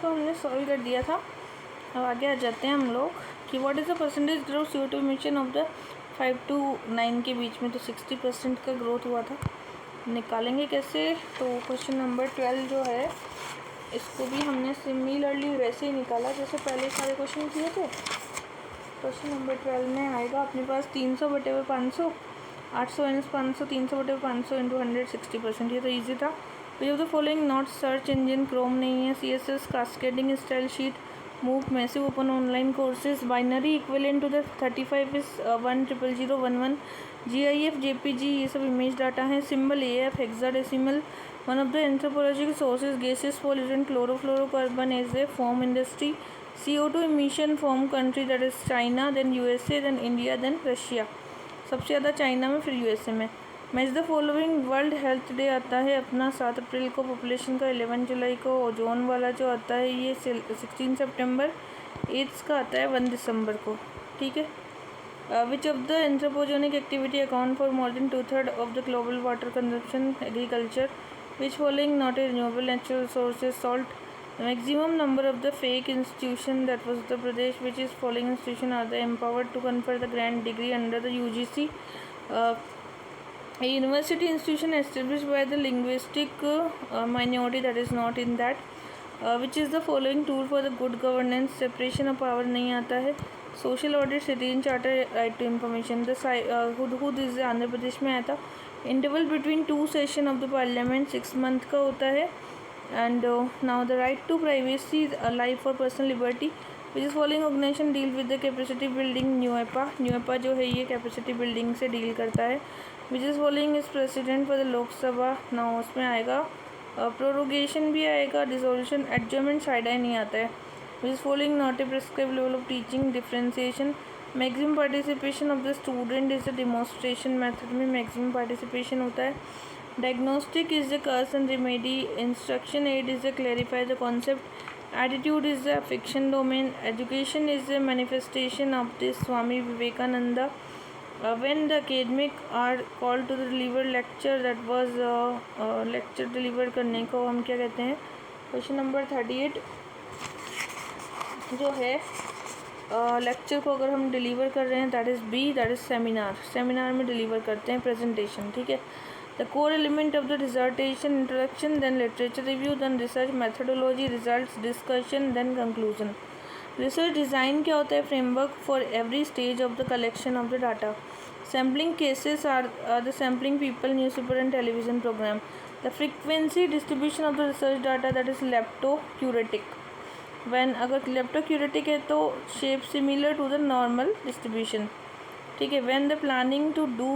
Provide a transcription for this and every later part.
इसको हमने सॉल्व कर दिया था। अब आगे आ जाते हैं हम लोग कि what is the percentage growth CO2 emission of the 5 to 9 के बीच में। तो 60% का ग्रोथ हुआ था। निकालेंगे कैसे? तो क्वेश्चन नंबर 12 जो है इसको भी हमने सिमिलरली वैसे ही निकाला जैसे पहले सारे क्वेश्चन किए थे। क्वेश्चन नंबर 12 में आएगा अपने पास 300/500, 800 - 500, 300/500 इंटू 100, 60%। ये तो ईजी था। Which of the following not search engine? Chrome नहीं है। CSS cascading style sheet, MOOC massive open online courses, binary equivalent to the 35 is 1000011, GIF JPG ये सब इमेज डाटा है। Symbol AF hexadecimal. One of the anthropological sources gases pollution chlorofluorocarbon as a form industry. CO2 emission form country that is China, then USA, then India, then Russia. सबसे ज़्यादा China में, फिर USA में। Match the following. World health day आता है अपना 7 अप्रैल को, population का 11 जुलाई को, ओजोन वाला जो आता है ये 16 सितंबर, एड्स का आता है 1 दिसंबर को। ठीक है। विच of the anthropogenic activity account for more than 2/3 of the global water consumption? Agriculture. Which following not A renewable natural sources? Salt. Maximum number of the fake institution, that was Uttar Pradesh. Which is following institution are they empowered to confer the grant degree under the UGC? A university institution established by the linguistic minority, that is not in that. Which is the following tool for the good governance? Separation of power नहीं आता है। Social audit, citizen charter, right to information। The Hudhud इस आंध्र प्रदेश में आया था। Interval between two session of the parliament 6 month का होता है। And now the right to privacy, life or personal liberty. Which is following organization deal with the capacity building? न्यूएपा जो है ये कैपेसिटी बिल्डिंग से डील करता है। Which is following is president for the Lok Sabha? ना उसमें आएगा प्रोरोगेशन भी आएगा, डिसोल्यूशन, एडजमेंट साइडा नहीं आता है। Which is following not a prescribed level of teaching? Differentiation. Maximum participation of the student is the demonstration method में मैक्सिमम पार्टिसिपेशन होता है। Diagnostic is the cause and remedy. Instruction aid is the clarify the concept. Attitude is the fiction domain. Education is the manifestation of this Swami Vivekananda. When the academic are called to deliver lecture, that was lecture deliver करने को हम क्या कहते हैं? Question number 38 जो है lecture को अगर हम डिलीवर कर रहे हैं that is B, that is seminar. Seminar में डिलीवर करते हैं प्रेजेंटेशन। ठीक है। The core element of the dissertation: introduction, then literature review, then research methodology, results, discussion, then conclusion. Research design क्या होता है? Framework for every stage of the collection of the data. Sampling cases are the sampling people, newspaper and television program. The frequency distribution of the research data, that is leptocuratic. When अगर leptocuratic है तो shape similar to the normal distribution. ठीक है। When the planning to do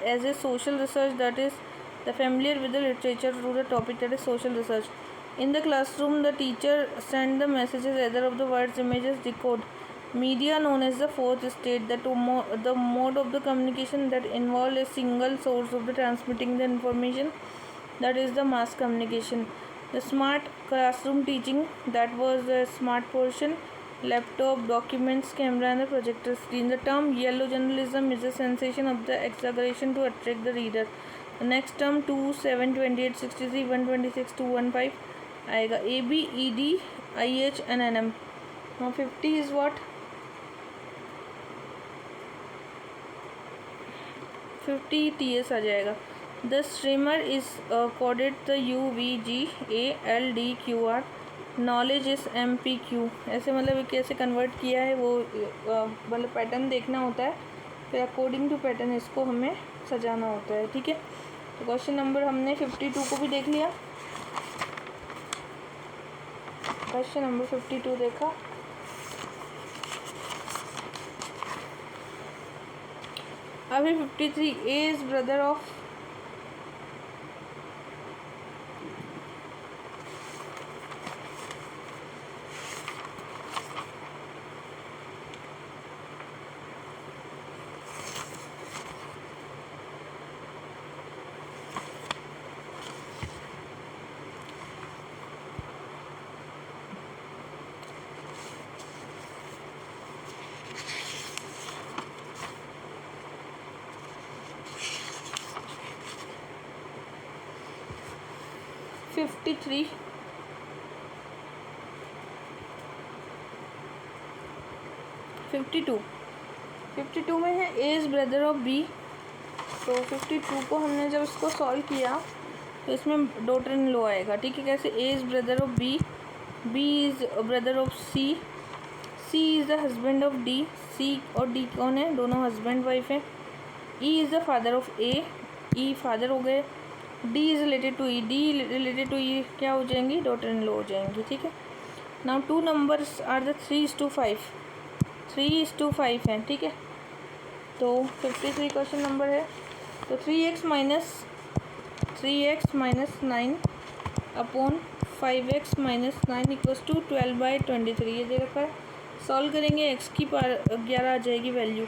as a social research, that is the familiar with the literature to the topic, that is social research. In the classroom the teacher send the messages either of the words, images, decode. Media known as the fourth state, the mode of the communication that involve a single source of the transmitting the information, that is the mass communication. The smart classroom teaching, that was the smart portion. Laptop, documents, camera and the projector screen. The term yellow journalism is a sensation of the exaggeration to attract the reader. The next term 2, 7, 28, 63, 126, 215 आएगा। AB, ED, IH and NM. Now 50 is what? 50 TS आ जाएगा। The streamer is coded the UVG ALDQR. Knowledge इस MPQ। ऐसे मतलब कैसे convert किया है वो मतलब पैटर्न देखना होता है, फिर अकॉर्डिंग टू पैटर्न इसको हमें सजाना होता है। ठीक है। तो क्वेश्चन नंबर हमने 52 को भी देख लिया। क्वेश्चन नंबर 52 देखा। अभी 53 A इज ब्रदर ऑफ 52 में है A is brother of B. तो 52 को हमने जब इसको सॉल्व किया तो इसमें डॉटर इन लॉ आएगा, ठीक है। कैसे? A is brother of B, B is brother of C, C is the husband of D, C और डी कौन है? दोनों हस्बैंड वाइफ हैं। E is the father of A, E father हो गए। D is related to E, D related to E क्या हो जाएंगी? डॉटर इन लॉ हो जाएंगी, ठीक है। नाउ 2 नंबर्स आर द 3:5, 3:5 हैं, ठीक है। तो 53 क्वेश्चन नंबर है। तो 3x minus 9 upon 5x minus 9 equals to 12/23 ये दे रखा है। सॉल्व करेंगे, x की पावर 11 आ जाएगी वैल्यू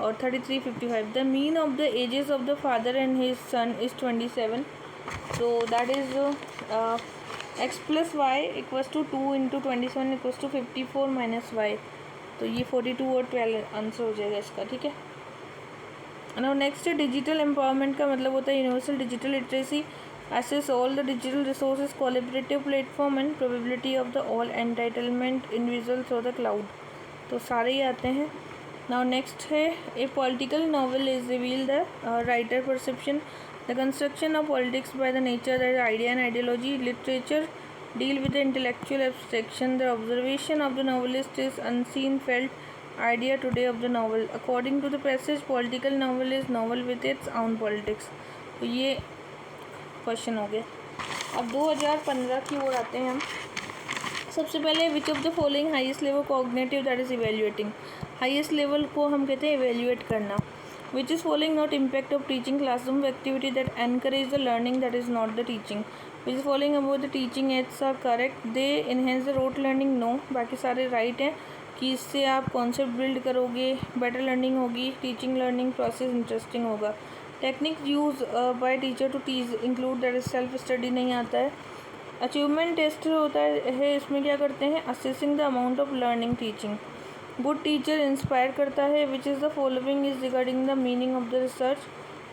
और 33:55। The mean of the ages of the father and his son is 27। So that is x plus y equals to 2 into 27 equals to 54 minus y. तो ये 42 और 12 आंसर हो जाएगा इसका, ठीक है। नाउ नेक्स्ट डिजिटल एम्पावरमेंट का मतलब होता है universal digital literacy, access all the digital resources, collaborative platform and probability of the all entitlement individual through the cloud। तो सारे ही आते हैं। Now next है a political novel is reveal the writer perception, the construction of politics by the nature that is idea and ideology। Literature deal with the intellectual abstraction, the observation of the novelist is unseen felt idea today of the novel। According to the passage, political novel is novel with its own politics। तो ये question हो गए। अब 2015 की ओर आते हैं हम। सबसे पहले which of the following highest level cognitive that is evaluating. Highest level को हम कहते हैं इवेल्युएट करना। Which is following not impact of teaching classroom activity that encourage the learning that is not the teaching. Which is following about the teaching aids are correct, they enhance the rote learning, no. बाकी सारे right हैं कि इससे आप concept build करोगे, better learning होगी, teaching learning process interesting होगा। Technique use by teacher to teach include that is self study नहीं आता है। अचीवमेंट टेस्ट होता है, इसमें क्या करते हैं? Assessing the amount of learning teaching. Good teacher inspire करता है। Which is the following is regarding the meaning of the research.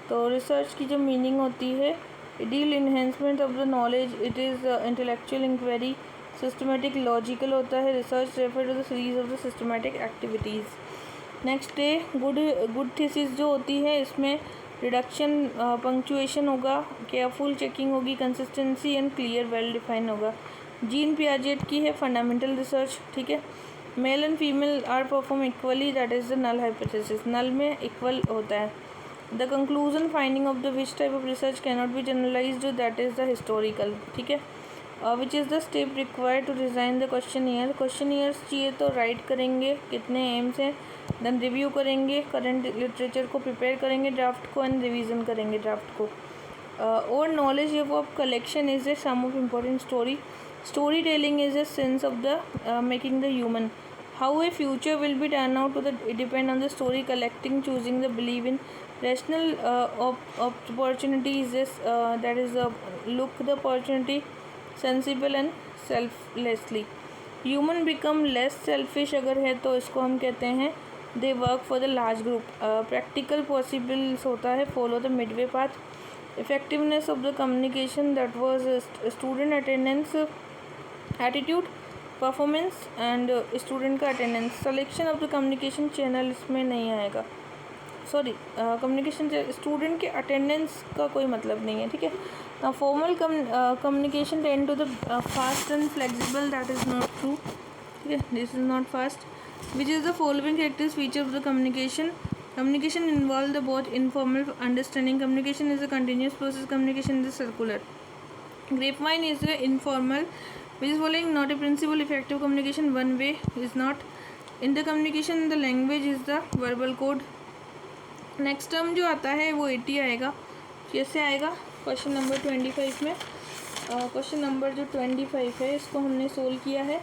तो रिसर्च की जो मीनिंग होती है, deal enhancement of the knowledge, it is intellectual inquiry, systematic logical होता है। Research refer to the series of the systematic activities. Next day good thesis जो होती है, इसमें रिडक्शन पंक्चुएशन होगा, केयरफुल चेकिंग होगी, consistency and clear well define होगा। Jean Piaget की है फंडामेंटल रिसर्च, ठीक है। Male and female are perform equally, that is the null hypothesis. Null में इक्वल होता है। The conclusion finding of the which type of research can not be generalized, that is the historical, ठीक है। Which is the step required to design the question year. Question years चाहिए तो write करेंगे कितने aims हैं, then review करेंगे, current literature को prepare करेंगे, ड्राफ्ट को एंड रिवीजन करेंगे ड्राफ्ट को। और knowledge of collection is a sum of important story. Story telling is a sense of the making the human. How a future will be turn out to the depend on the story collecting, choosing the believe in rational opportunity is this, that is look the opportunity sensible and selflessly। human become less selfish अगर है तो इसको हम कहते हैं they work for the large group। practical possibles होता है follow the midway path। effectiveness of the communication, that was student attendance, attitude, performance and student का attendance। selection of the communication channel इसमें नहीं आएगा, सॉरी कम्युनिकेशन स्टूडेंट के attendance का कोई मतलब नहीं है, ठीक है। ना formal communication tend to the fast and flexible, that is not true, ठीक है, this is not fast. Which is the following characters feature of the communication. Communication involve the both informal understanding, communication is a continuous process, communication is circular. Grapevine is informal. Which is following not a principle effective communication, one way is not. In the communication the language is the verbal code. Next term जो आता है वो 80 आएगा। कैसे आएगा? Question number 25 में question number जो 25 है इसको हमने सोल्व किया है।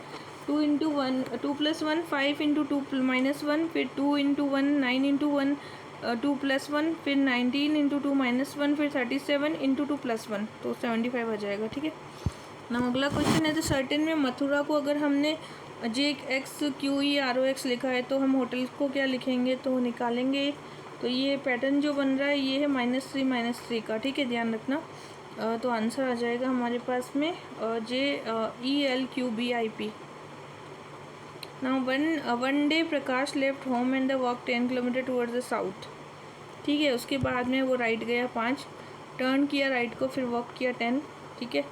2 इंटू 1 2 प्लस 1 5 इंटू 2 माइनस 1, फिर 2 इंटू 1 9 इंटू 1 2 प्लस 1, फिर 19 इंटू 2 माइनस 1, फिर 37 इंटू 2 प्लस 1, तो 75 आ जाएगा, ठीक है ना। अगला क्वेश्चन है तो सर्टेन में मथुरा को अगर हमने JXQEROX लिखा है तो हम होटल को क्या लिखेंगे, तो निकालेंगे। तो ये पैटर्न जो बन रहा है ये है -3 का, ठीक है, ध्यान रखना। तो आंसर आ जाएगा हमारे पास में JELQBIP। Now one day Prakash left home and the walk 10 kilometre towards the south. ठीक है, उसके बाद में वो राइट गया 5, टर्न किया राइट को, फिर वॉक किया 10। ठीक है,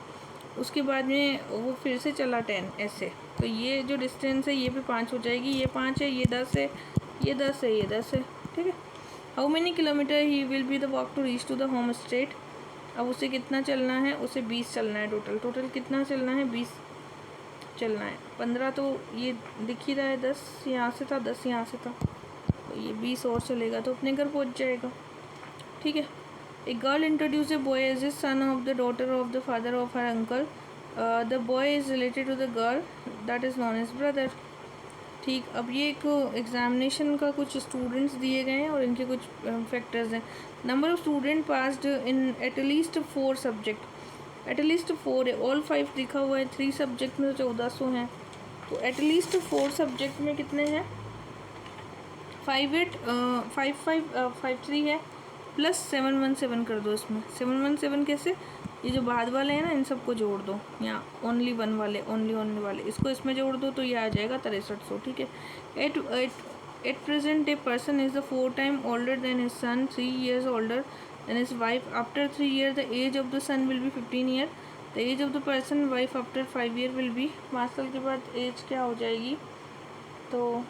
उसके बाद में वो फिर से चला 10 ऐसे। तो ये जो डिस्टेंस है ये भी 5 हो जाएगी, ये 5 है, ये 10 है, ये 10 है, ये 10 है। ठीक है, how many kilometre he will be the walk to reach to the home state. अब उसे कितना चलना है, उसे 20 चलना है। टोटल कितना चलना है, 20 चलना है। 15 तो ये दिख ही रहा है, 10 यहाँ से था, 10 यहाँ से था, तो ये 20 और चलेगा तो अपने घर पहुँच जाएगा। ठीक है, a girl introduce a boy as a son of the daughter of the father of her uncle. The boy is related to the girl that is known as brother. ठीक, अब ये एक एग्जामिनेशन का कुछ स्टूडेंट्स दिए गए हैं और इनके कुछ फैक्टर्स हैं। Number of student passed in at least 4 subject. At least 4 है, ऑल 5 लिखा हुआ है, 3 सब्जेक्ट में तो 1400 हैं, तो एट लीस्ट 4 सब्जेक्ट में कितने हैं, 5 8 5 5 5 3 है, प्लस 717 कर दो इसमें। 717 कैसे, ये जो बाद वाले हैं ना इन सबको जोड़ दो, यहाँ ओनली वन वाले, ओनली वाले, इसको इसमें जोड़ दो तो ये आ जाएगा 6300। ठीक है, at present a person is the 4 time older than his son, 3 years older than his wife. After 3 years the age of the son will be 15 year, the age of the person wife after 5 year will be. 5 साल के बाद as क्या हो जाएगी, तो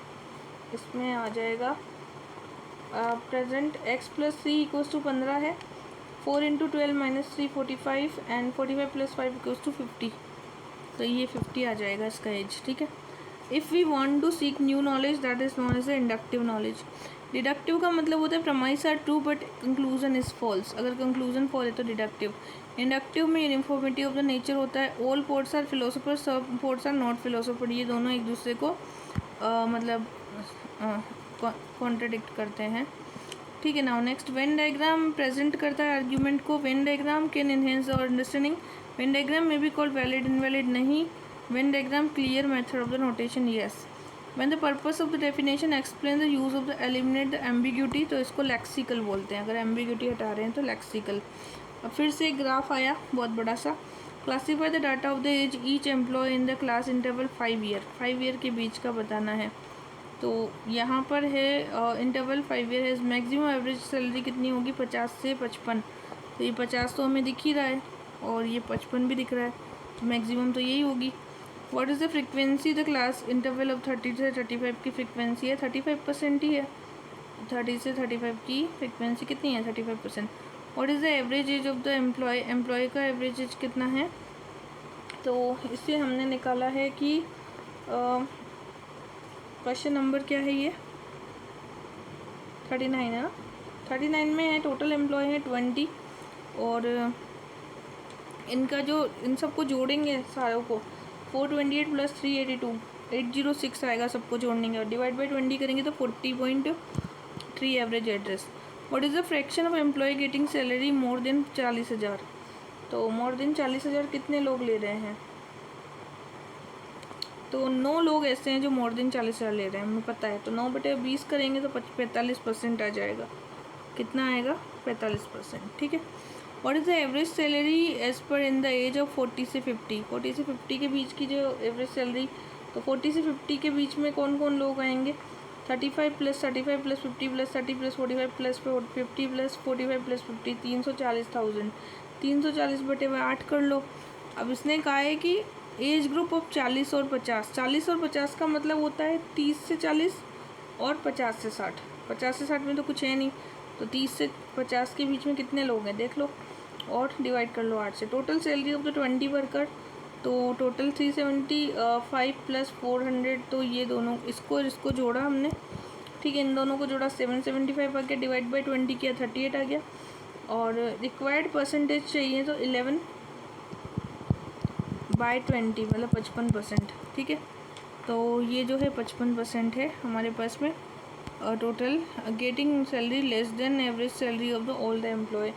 इसमें आ जाएगा present x plus 3 equals to 15 है, 4 into 12 minus 3 45 and 45 plus 5 equals to 50, तो ये 50 आ जाएगा इसका एज। ठीक है, if we want to seek new knowledge that is known as the inductive knowledge. Deductive का मतलब होता है premise are true but conclusion is false, अगर कंक्लूजन फॉल है तो डिडक्टिव। इंडक्टिव में यूनिफॉर्मिटी ऑफ द नेचर होता है, ऑल पोर्ट्स आर फिलोसोफर, सब पोर्ट्स आर नॉट फिलोसोफर, ये दोनों एक दूसरे को मतलब कॉन्ट्रडिक्ट करते हैं। ठीक है, now next, Venn diagram present करता है आर्ग्यूमेंट को। वेन डायग्राम कैन एनहेंस और अंडरस्टैंडिंग। वेन डायग्राम में भी कॉल्ड वैलिड इनवैलिड, नहीं। Venn diagram clear method of the notation, yes. When the purpose of the definition explain the use of the eliminate the ambiguity, तो इसको lexical बोलते हैं, अगर ambiguity हटा रहे हैं तो लेक्सिकल। अब फिर से एक ग्राफ आया बहुत बड़ा सा, classify the data of the age each employee in the class interval 5 year, 5 year के बीच का बताना है। तो यहाँ पर है इंटरवल 5 year है, मैक्सिमम एवरेज सैलरी कितनी होगी, 50 से 55, तो ये 50 तो हमें दिख ही रहा है और ये 55 भी दिख रहा है, तो मैक्सिमम तो यही होगी। What is the frequency the class interval of 30 से 35 की फ्रिक्वेंसी है 35% ही है, 30 से 35 की फ्रिक्वेंसी कितनी है, 35%। What is the average age of the employee का एवरेज एज कितना है, तो इससे हमने निकाला है कि क्वेश्चन नंबर क्या है, ये 39 है ना, 39 में है टोटल एम्प्लॉय है 20, और इनका जो इन सबको जोड़ेंगे सारों को, 428 प्लस 382 806 आएगा सबको जोड़ने का, डिवाइड बाई 20 करेंगे तो 40.3 average address. What is the fraction of employee getting salary more than 40,000, तो मोर देन 40,000 कितने लोग ले रहे हैं, तो 9 लोग ऐसे हैं जो मोर देन 40,000 ले रहे हैं, हमें पता है, तो 9/20 करेंगे तो 45% आ जाएगा, कितना आएगा, 45%। ठीक है, what is the average salary age पर इन द एज ऑफ 40 से 50, 40 से 50 के बीच की जो एवरेज सैलरी, तो 40 से 50 के बीच में कौन कौन लोग आएंगे, 35 plus 35 plus 50 plus 30 plus 45 plus 50 plus 45 plus 50, 340,000, 340/8 कर लो। अब इसने कहा है कि एज ग्रुप ऑफ 40 और 50, 40 और 50 का मतलब होता है 30 से 40 और 50 से 60, 50 से 60 में तो कुछ है नहीं, तो 30 से 50 के बीच में कितने लोग हैं देख लो, और डिवाइड कर लो 8 से। Total salary of the 20 worker, तो टोटल 375 प्लस 400, तो ये दोनों इसको जोड़ा हमने। ठीक है, इन दोनों को जोड़ा 775 आ गया, डिवाइड बाई 20 किया 38 आ गया, और रिक्वायर्ड परसेंटेज चाहिए तो 11/20 मतलब 55%। ठीक है, तो ये जो है 55% है हमारे पास में total getting salary less than average salary of the all the employee,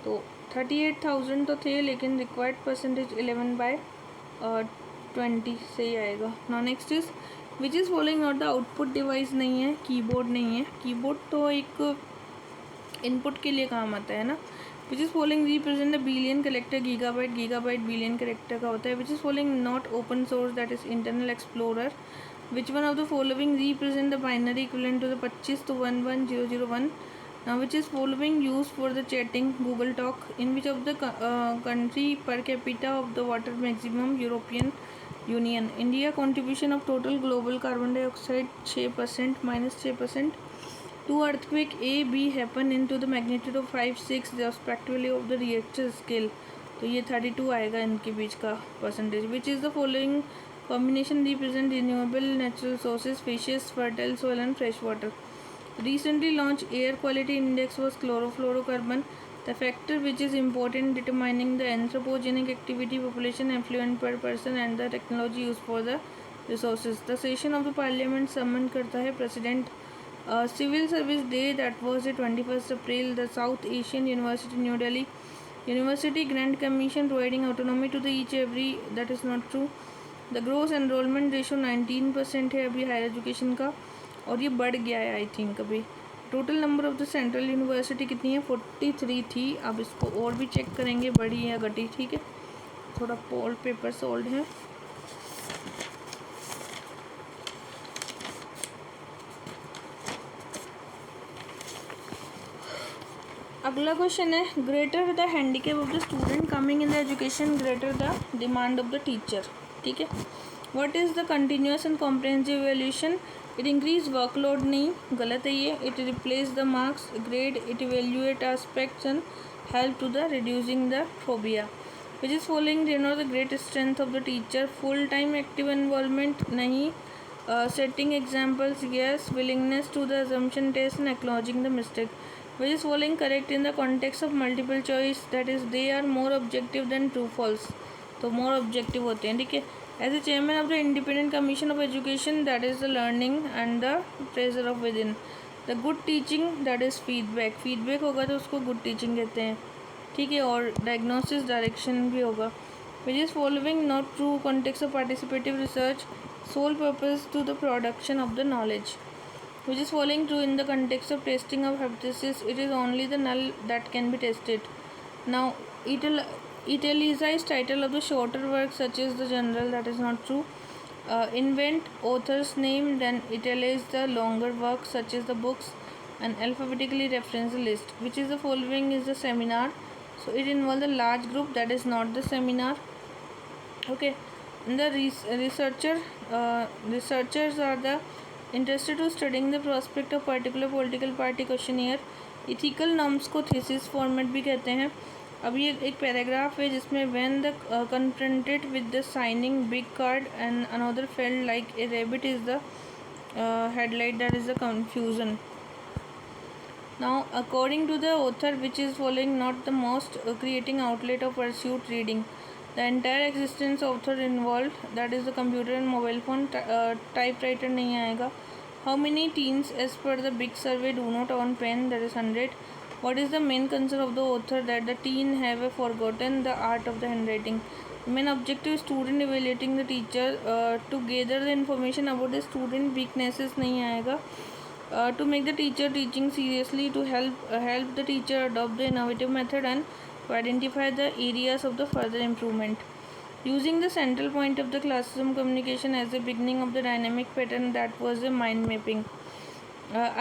तो 38,000 तो थे, लेकिन रिक्वायर्ड परसेंटेज 11/20 से ही आएगा। Now next is which is following not the output device, नहीं है, कीबोर्ड नहीं है, कीबोर्ड तो एक इनपुट के लिए काम आता है ना। विच is following represent the billion character, gigabyte billion character का होता है। Which is following not open source, that is internal explorer. Which one of the following represent the binary equivalent to the 25 to 11001? Now, which is following used for the chatting? Google Talk. In which of the country per capita of the water maximum? European Union. India contribution of total global carbon dioxide 6% -6%. Two earthquake A B happen into the magnitude of 5 6 respectively of the Richter scale. तो ये 32 आएगा इनके बीच का percentage. Which is the following combination represent renewable natural sources, fishes, fertile soil and fresh water? Recently launched air quality index was chlorofluorocarbon, the factor which is important in determining the anthropogenic activity, population affluent per person and the technology used for the resources. The session of the parliament summoned करता है president. Civil Service Day, that was the 21st April. The South Asian University New Delhi. University Grant Commission providing autonomy to the each every. That is not true. The gross enrollment ratio 19% है अभी higher education का, और ये बढ़ गया है I think अभी. Total number of the central university कितनी है? 43 थी. अब इसको और भी चेक करेंगे बढ़ी या घटी. ठीक है, थोड़ा पोल पेपर सोल्ड है. अगला क्वेश्चन है greater the handicap of the student coming in the education greater the demand of the teacher. ठीक है, what is the continuous and comprehensive evaluation? It increase workload. नहीं, गलत है ये. It replace the marks grade. It evaluate aspects and help to the reducing the phobia. Which is following denote the great strength of the teacher? Full time active involvement. नहीं. Setting examples. Yes. Willingness to the assumption test and acknowledging the mistake. Which is following correct in the context of multiple choice? That is, they are more objective than true false. तो more objective होते हैं. ठीक है. As a chairman of the Independent Commission of Education, that is the learning and the pressure of within. The good teaching, that is feedback. Feedback होगा तो उसको good teaching कहते हैं. ठीक है, और diagnosis direction भी होगा. Which is following not true context of participative research, sole purpose to the production of the knowledge. Which is following true in the context of testing of hypothesis? It is only the null that can be tested. Now, italicize title of the shorter work such as the general. That is not true. Invent author's name, then italicize the longer work such as the books, and alphabetically reference the list. Which is the following is the seminar? So it involves a large group. That is not the seminar. Okay. The researchers are the interested to studying the prospect of particular political party. questionnaire. Ethical norms को thesis format भी कहते हैं. अभी एक paragraph है जिसमें when the confronted with the signing big card and another felt like a rabbit is the headlight. That is the confusion. Now, according to the author, which is following not the most creating outlet of pursuit reading? The entire existence author involved, that is the computer and mobile phone. Typewriter नहीं आएगा. How many teens as per the big survey do not own pen? That is 100. What is the main concern of the author? That the teen have forgotten the art of the handwriting. Main objective student evaluating the teacher to gather the information about the student weaknesses नहीं आएगा. To make the teacher teaching seriously, to help the teacher adopt the innovative method and to identify the areas of the further improvement. Using the central point of the classroom communication as the beginning of the dynamic pattern, that was the mind mapping.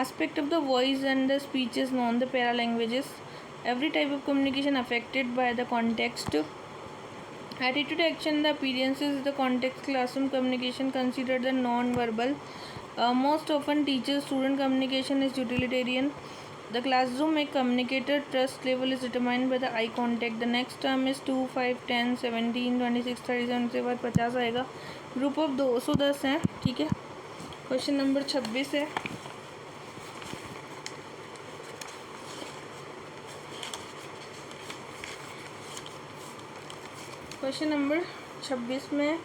Aspect of the voice and the speech is known the paralanguages. Every type of communication affected by the context. Attitude, action, the appearances, the context. Classroom communication considered the non-verbal. Most often teacher-student communication is utilitarian. The classroom एक communicator trust level is determined by the eye contact. The next term is 2, 5, 10, 17, 26, 37 से बाद 50 आएगा. Group of 210 है. ठीक है. Question number 26 है. Question number 26 में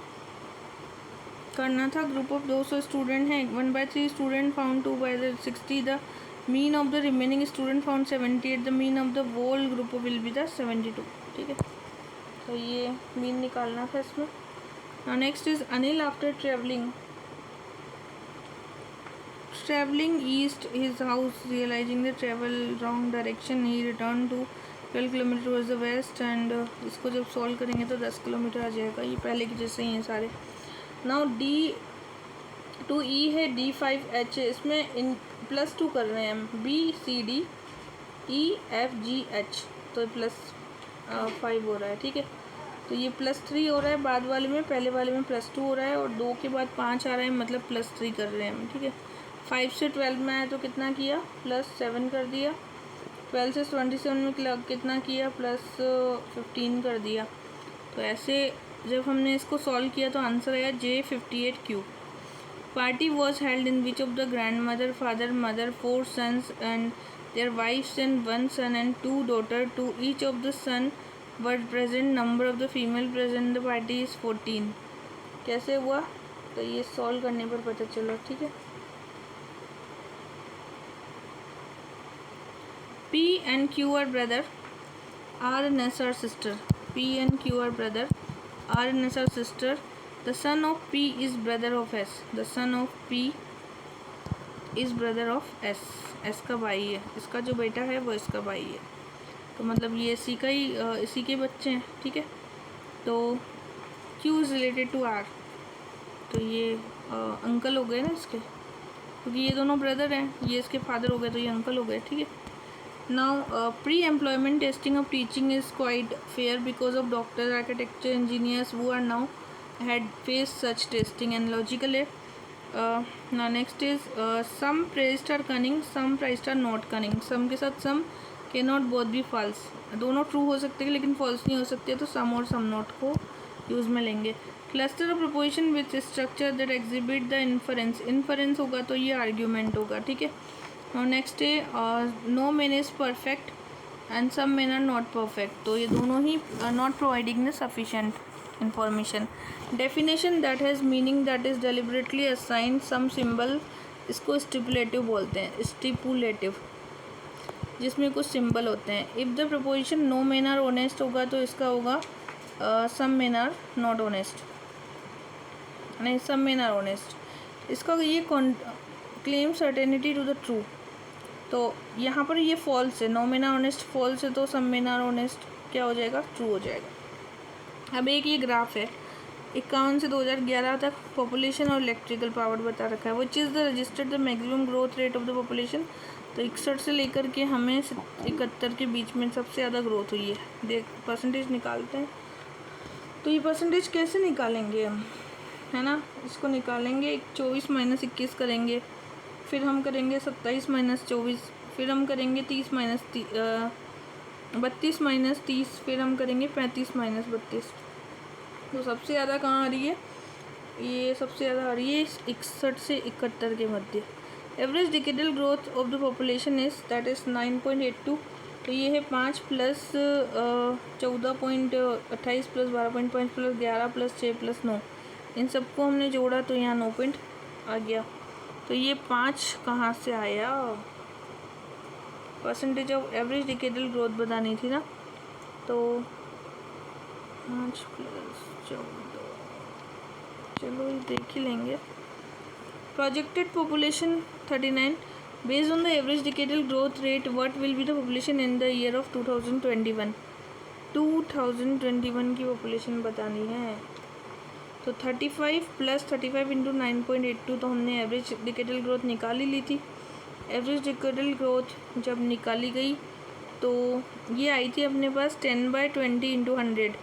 करना था. ग्रुप ऑफ 200 स्टूडेंट हैं. 1/3 student found 2/60. The mean of the remaining student found 78. The mean of the whole group will be the 72. ठीक है, तो ये मीन निकालना था इसमें. Now next is Anil after traveling east his house, realizing the travel wrong direction, he returned to 12 kilometre towards the west. And इसको जब solve करेंगे तो 10 किलोमीटर आ जाएगा. ये पहले के जैसे ही हैं सारे. नाउ डी 2 E है, D 5 H है, इसमें इन +2 कर रहे हैं हम, B C D E F G H, तो +5 हो रहा है, ठीक है। तो ये +3 हो रहा है बाद वाले में, पहले वाले में +2 हो रहा है, और 2 के बाद 5 आ रहा है, मतलब +3 कर रहे हैं हम, ठीक है। 5 से 12 में आया तो कितना किया, +7 कर दिया। 12 से 27 में कितना किया, +15 कर दिया। तो ऐसे जब हमने इसको सॉल्व किया तो आंसर आया J58Q। Party was held in which of the grandmother, father, mother, 4 sons and their wives and 1 son and 2 daughters. To each of the son were present. Number of the female present in the party is 14. कैसे हुआ, तो ये solve करने पर पता चला, ठीक है। P and Q are brother, R and S are sister. P and Q are brother, R and S are sister. The son of P is brother of S. The son of P is brother of S. S का भाई है, इसका जो बेटा है वो इसका भाई है, तो मतलब ये इसी के बच्चे हैं, ठीक है। तो Q is related to R, तो ये अंकल हो गए ना इसके, क्योंकि ये दोनों ब्रदर हैं, ये इसके फादर हो गए तो ये अंकल हो गए, ठीक है। Now, pre-employment testing of teaching is quite fair because of doctors, architecture, engineers who are now had faced such testing and logically. Now next is some praised are cunning, some praised are not cunning. Some के साथ some cannot both be false. दोनों true हो सकते हैं लेकिन false नहीं हो सकते, तो some और some not को यूज़ में लेंगे। Cluster of proposition with structure that exhibit the inference. Inference होगा तो ये argument होगा, ठीक है। Now next है no man is perfect and some men are not perfect, तो ये दोनों ही not providing the sufficient information. Definition that has meaning that is deliberately assigned some symbol, इसको stipulative बोलते हैं, stipulative, जिसमें कुछ सिंबल होते हैं। If the proposition no men are honest होगा तो इसका होगा some men are not honest, नहीं some men are honest। इसका ये claim certainty to the true, तो यहाँ पर ये फॉल्स है, no men are honest false है, तो सम मेन आर ऑनेस्ट क्या हो जाएगा, ट्रू हो जाएगा। अब एक ये ग्राफ है 51 से 2011 तक पॉपुलेशन और इलेक्ट्रिकल पावर बता रखा है। Which is the registered the maximum growth rate of the population, तो 61 से लेकर के हमें 71 के बीच में सबसे ज़्यादा ग्रोथ हुई है। देख परसेंटेज निकालते हैं, तो ये परसेंटेज कैसे निकालेंगे हम, है ना, इसको निकालेंगे 24 - 21 करेंगे, फिर हम करेंगे 27 - 24, फिर हम करेंगे 32 - 30, फिर हम करेंगे 35 - 32। तो सबसे ज़्यादा कहाँ आ रही है, ये सबसे ज़्यादा आ रही है 61 से 71 के मध्य। Average decadal growth of the population is that is 9.82, तो ये है 5 + 14.28 + 12.5 + 11 + 6 + 9, इन सबको हमने जोड़ा तो यहाँ 9 पॉइंट आ गया। तो ये 5 कहाँ से आया, percentage of average decadal growth बतानी थी ना, तो 5 + 14, चलो ये देख ही लेंगे। Projected population 39, based on the average decadal growth rate what will be the population in the year of 2021। 2021 की पॉपुलेशन बतानी है, तो 35 + 35 × 9.82, तो हमने एवरेज डिकेडल ग्रोथ निकाल ही ली थी। एवरेज डिकेडल ग्रोथ जब निकाली गई तो ये आई थी अपने पास 10/20 × 100,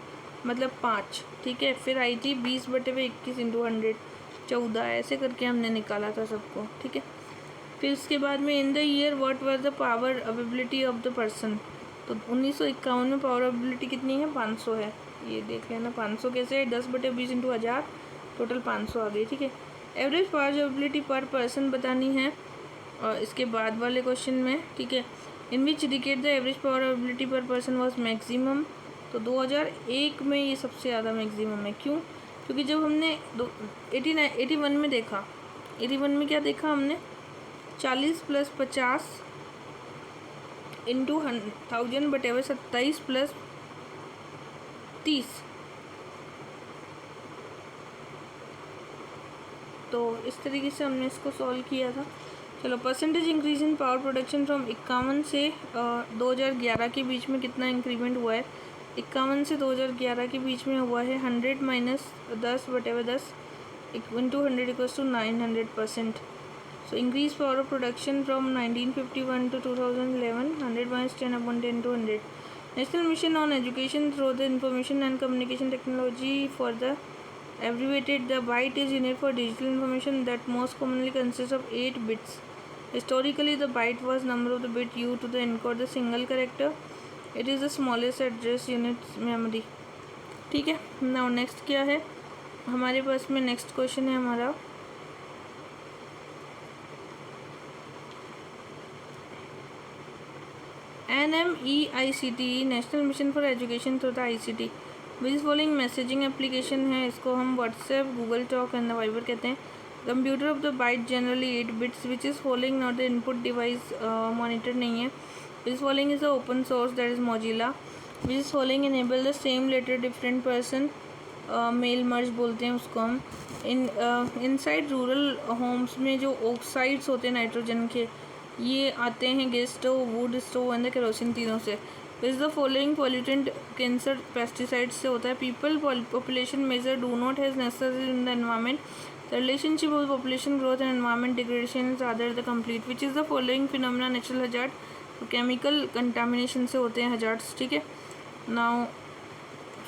मतलब 5, ठीक है। फिर आई थी 20/21 × 100, 14, ऐसे करके हमने निकाला था सबको, ठीक है। फिर उसके बाद में in the year what was the power availability of the person, तो 1951 में पावर अवेलेबिलिटी कितनी है, 500 है, ये देख लेना 500 कैसे है, 10/20 × 1000, टोटल 500 आ गई, ठीक है। Average power availability per person बतानी है और इसके बाद वाले क्वेश्चन में, ठीक है। In which decade the average power availability per person was maximum, तो 2001 में ये सबसे ज़्यादा मैक्सिमम है। क्यों, क्योंकि जब हमने 81 में देखा, 81 में क्या देखा हमने, 40 + 50 × 1000 बटेवर 27 + 30, तो इस तरीके से हमने इसको सॉल्व किया था। चलो, percentage increase in power production from 51 से 2011 के बीच में कितना इंक्रीमेंट हुआ है, 51 से 2011 के बीच में हुआ है 100 - 10/10, into 100 equals to 900%. So increase power of production from 1951 to 2011, 100 minus 10 upon 10 to 100. National Mission on Education through the Information and Communication Technology for the abbreviated, the byte is unit for digital information that most commonly consists of 8 bits. Historically, the byte was number of the bit used to encode the single character. It is the smallest address unit memory. ठीक है, now next क्या है हमारे पास में? Next question है हमारा NMEICT national mission for education through the ICT which following messaging application है, इसको हम WhatsApp, Google Talk and Viber कहते हैं. Computer of the byte generally 8 bits which is following not the input device monitor नहीं है. Which following is the open source that is Mozilla. Which is following enable the same letter different person, mail merge बोलते हैं उसको हम. Inside rural Holmes में जो oxides होते हैं नाइट्रोजन के, ये आते हैं gas stove, wood stove and kerosene, तीनों से. Is the following pollutant cancer pesticide से होता है. People population major do not has necessary in the environment. The relationship of population growth and environment degradation is other the complete. Which is the following phenomena natural hazard. तो chemical contamination से होते हैं hazards. ठीक है, now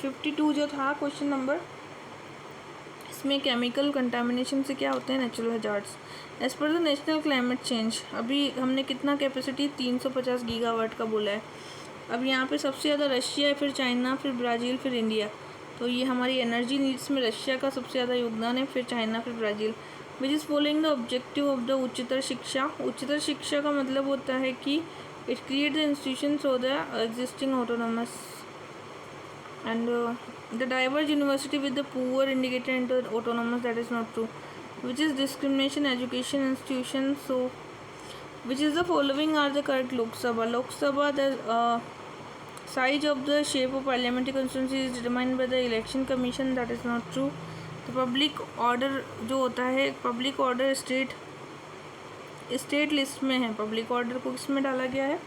52 जो था question number, इसमें chemical contamination से क्या होते हैं? Natural hazards. As per the national climate change, अभी हमने कितना कैपेसिटी 350 गीगावाट का बोला है. अब यहाँ पे सबसे ज़्यादा रशिया है, फिर चाइना, फिर ब्राज़ील, फिर इंडिया. तो ये हमारी एनर्जी नीड्स में रशिया का सबसे ज़्यादा योगदान है, फिर चाइना, फिर Brazil. Which is following the objective of the उच्चतर शिक्षा. उच्चतर शिक्षा का मतलब होता है कि it create the institutions of the existing autonomous and the diverse university with the poor indicated into autonomous. That is not true. Which is discrimination education institution. So which is the following are the correct? Lok Sabha, the size of the shape of parliamentary constituency is determined by the election commission. That is not true. The public order जो होता है, public order state list में है. Public order को किसमें डाला गया है?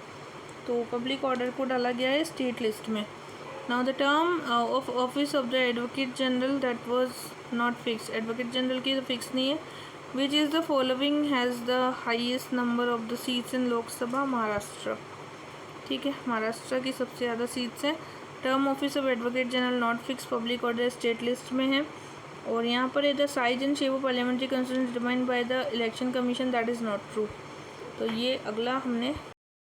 तो पब्लिक ऑर्डर को डाला गया है स्टेट लिस्ट में. Now the term of office of the Advocate General, that was not fixed. Advocate General की तो fix नहीं है. Which is the following has the highest number of the seats in Lok Sabha? Maharashtra. ठीक है, महाराष्ट्र की सबसे ज़्यादा सीट्स हैं. Term office of advocate general not fix, public order state list में है. और यहाँ पर है the size and shape of parliamentary constitution determined by the election commission. That is not true. तो ये अगला हमने